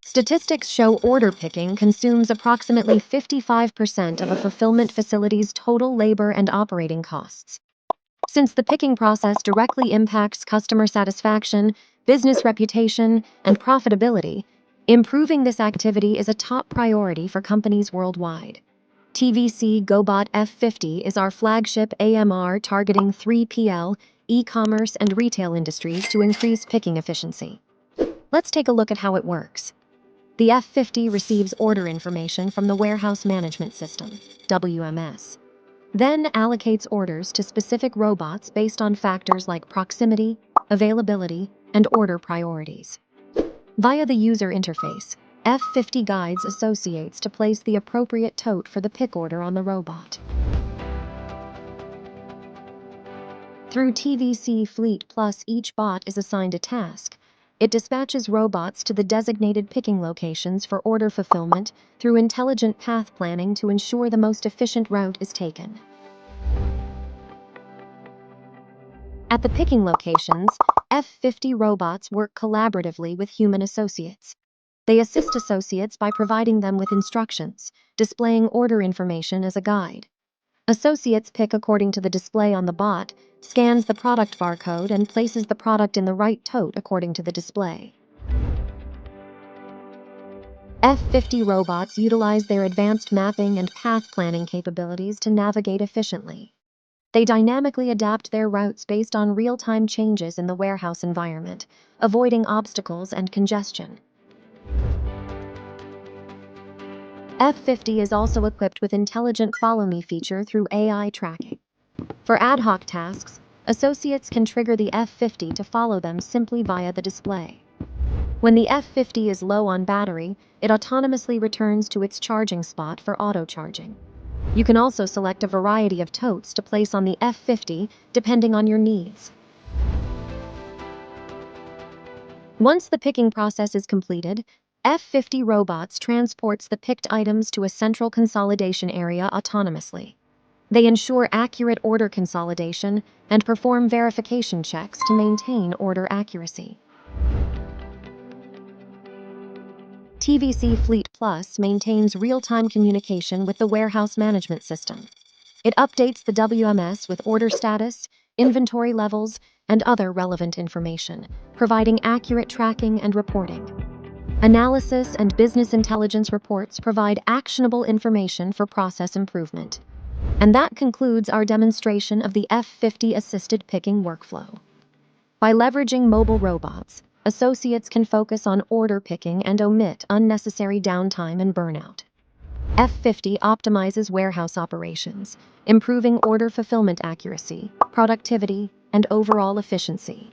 Statistics show order picking consumes approximately 55% of a fulfillment facility's total labor and operating costs. Since the picking process directly impacts customer satisfaction, business reputation, and profitability, improving this activity is a top priority for companies worldwide. TVC GoBot F50 is our flagship AMR targeting 3PL, e-commerce, and retail industries to increase picking efficiency. Let's take a look at how it works. The F50 receives order information from the Warehouse Management System, WMS, then allocates orders to specific robots based on factors like proximity, availability, and order priorities. Via the user interface, F50 guides associates to place the appropriate tote for the pick order on the robot. Through TVC Fleet Plus, each bot is assigned a task. It dispatches robots to the designated picking locations for order fulfillment through intelligent path planning to ensure the most efficient route is taken. At the picking locations, F50 robots work collaboratively with human associates. They assist associates by providing them with instructions, displaying order information as a guide. Associates pick according to the display on the bot, scans the product barcode, and places the product in the right tote according to the display. F50 robots utilize their advanced mapping and path planning capabilities to navigate efficiently. They dynamically adapt their routes based on real-time changes in the warehouse environment, avoiding obstacles and congestion. F50 is also equipped with intelligent Follow Me feature through AI tracking. For ad hoc tasks, associates can trigger the F50 to follow them simply via the display. When the F50 is low on battery, it autonomously returns to its charging spot for auto-charging. You can also select a variety of totes to place on the F50 depending on your needs. Once the picking process is completed, F50 robots transports the picked items to a central consolidation area autonomously. They ensure accurate order consolidation and perform verification checks to maintain order accuracy. TVC Fleet Plus maintains real-time communication with the warehouse management system. It updates the WMS with order status, inventory levels, and other relevant information, providing accurate tracking and reporting. Analysis and business intelligence reports provide actionable information for process improvement. And that concludes our demonstration of the F50 assisted picking workflow. By leveraging mobile robots, associates can focus on order picking and omit unnecessary downtime and burnout. F50 optimizes warehouse operations, improving order fulfillment accuracy, productivity, and overall efficiency.